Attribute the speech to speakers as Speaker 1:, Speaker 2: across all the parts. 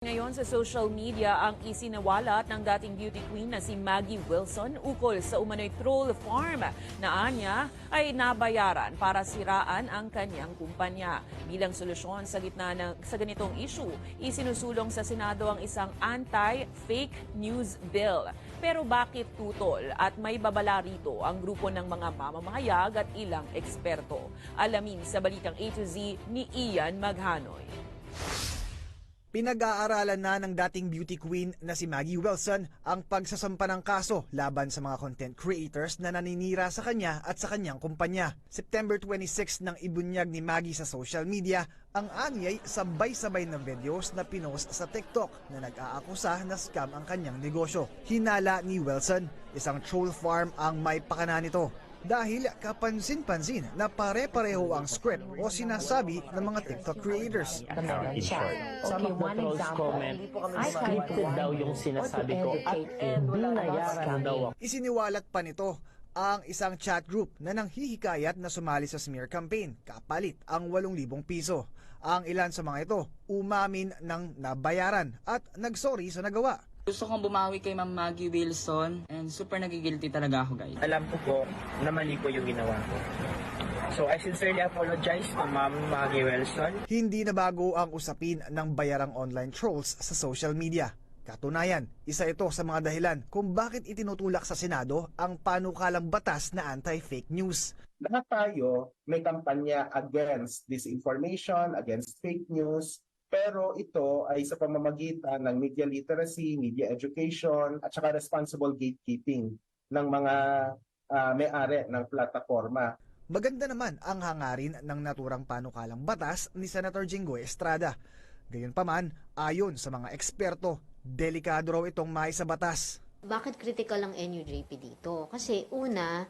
Speaker 1: Ngayon sa social media ang isinawalat ng dating beauty queen na si Maggie Wilson ukol sa umano'y troll farm na anya ay nabayaran para siraan ang kanyang kumpanya. Bilang solusyon sa ganitong issue, isinusulong sa Senado ang isang anti-fake news bill. Pero bakit tutol at may babala rito ang grupo ng mga mamamahayag at ilang eksperto? Alamin sa balitang A to Z ni Ian Maghanoy.
Speaker 2: Pinag-aaralan na ng dating beauty queen na si Maggie Wilson ang pagsasampa ng kaso laban sa mga content creators na naninira sa kanya at sa kanyang kumpanya. September 26 nang ibunyag ni Maggie sa social media ang anyay sabay-sabay na videos na pinost sa TikTok na nag-aakusa na scam ang kanyang negosyo. Hinala ni Wilson, isang troll farm ang may pakana nito. Dahil kapansin-pansin na pare-pareho ang script o sinasabi ng mga TikTok creators.
Speaker 3: In short, some of the trolls comment, scripted daw yung sinasabi ko at binayaran daw ako.
Speaker 2: Isiniwalat pa nito ang isang chat group na nanghihikayat na sumali sa smear campaign, kapalit ang 8,000 piso. Ang ilan sa mga ito umamin ng nabayaran at nagsorry sa nagawa.
Speaker 4: Gusto kong bumawi kay Ma'am Maggie Wilson and super nagigilty talaga ako, guys.
Speaker 5: Alam ko po na mali po yung ginawa ko. So I sincerely apologize to Ma'am Maggie Wilson.
Speaker 2: Hindi na bago ang usapin ng bayarang online trolls sa social media. Katunayan, isa ito sa mga dahilan kung bakit itinutulak sa Senado ang panukalang batas na anti-fake news.
Speaker 6: Lahat tayo may kampanya against disinformation, against fake news. Pero ito ay sa pamamagitan ng media literacy, media education, at saka responsible gatekeeping ng mga may-ari ng plataforma.
Speaker 2: Maganda naman ang hangarin ng naturang panukalang batas ni Senator Jinggoy Estrada. Gayunpaman, ayon sa mga eksperto, delikado raw itong may sa batas.
Speaker 7: Bakit critical ang NUJP dito? Kasi una,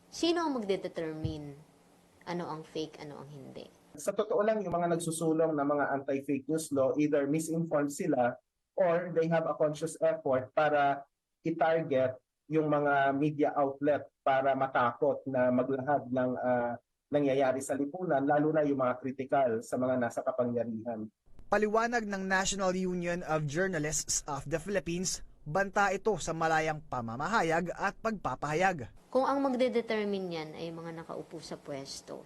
Speaker 7: sino ang magdedetermine ano ang fake, ano ang hindi?
Speaker 6: Sa totoo lang, yung mga nagsusulong ng mga anti-fake news law, either misinformed sila or they have a conscious effort para i-target yung mga media outlet para matakot na maglahad ng nangyayari sa lipunan, lalo na yung mga critical sa mga nasa kapangyarihan.
Speaker 2: Paliwanag ng National Union of Journalists of the Philippines, banta ito sa malayang pamamahayag at pagpapahayag.
Speaker 7: Kung ang magdedetermine yan ay mga nakaupo sa pwesto,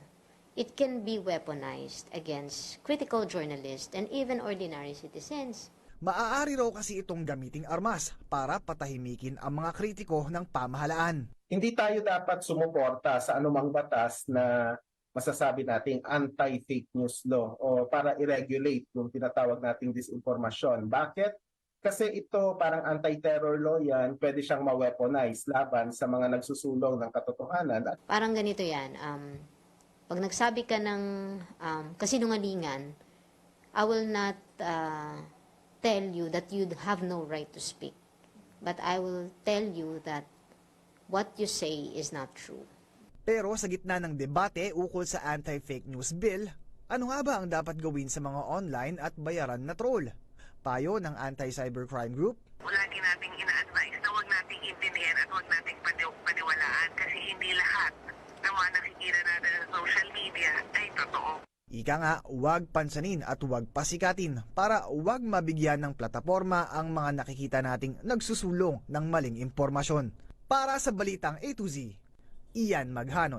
Speaker 7: it can be weaponized against critical journalists and even ordinary citizens.
Speaker 2: Maaari raw kasi itong gamiting armas para patahimikin ang mga kritiko ng pamahalaan.
Speaker 6: Hindi tayo dapat sumuporta sa anumang batas na masasabi nating anti-fake news law o para i-regulate yung tinatawag nating disinformasyon. Bakit? Kasi ito parang anti-terror law yan, pwede siyang ma-weaponize laban sa mga nagsusulong ng katotohanan.
Speaker 7: Parang ganito yan, pag nagsabi ka ng kasinungalingan, I will not tell you that you have no right to speak. But I will tell you that what you say is not true.
Speaker 2: Pero sa gitna ng debate ukol sa anti-fake news bill, ano nga ba ang dapat gawin sa mga online at bayaran na troll? Payo ng Anti-Cybercrime Group.
Speaker 8: Lagi nating ina-advise na huwag nating intindihan at huwag nating paniwalaan kasi hindi lahat ng mga nakikita natin sa social media ay totoo.
Speaker 2: Ika nga, huwag pansanin at huwag pasikatin para huwag mabigyan ng plataforma ang mga nakikita nating nagsusulong ng maling impormasyon. Para sa Balitang A to Z, Ian Maghanoy.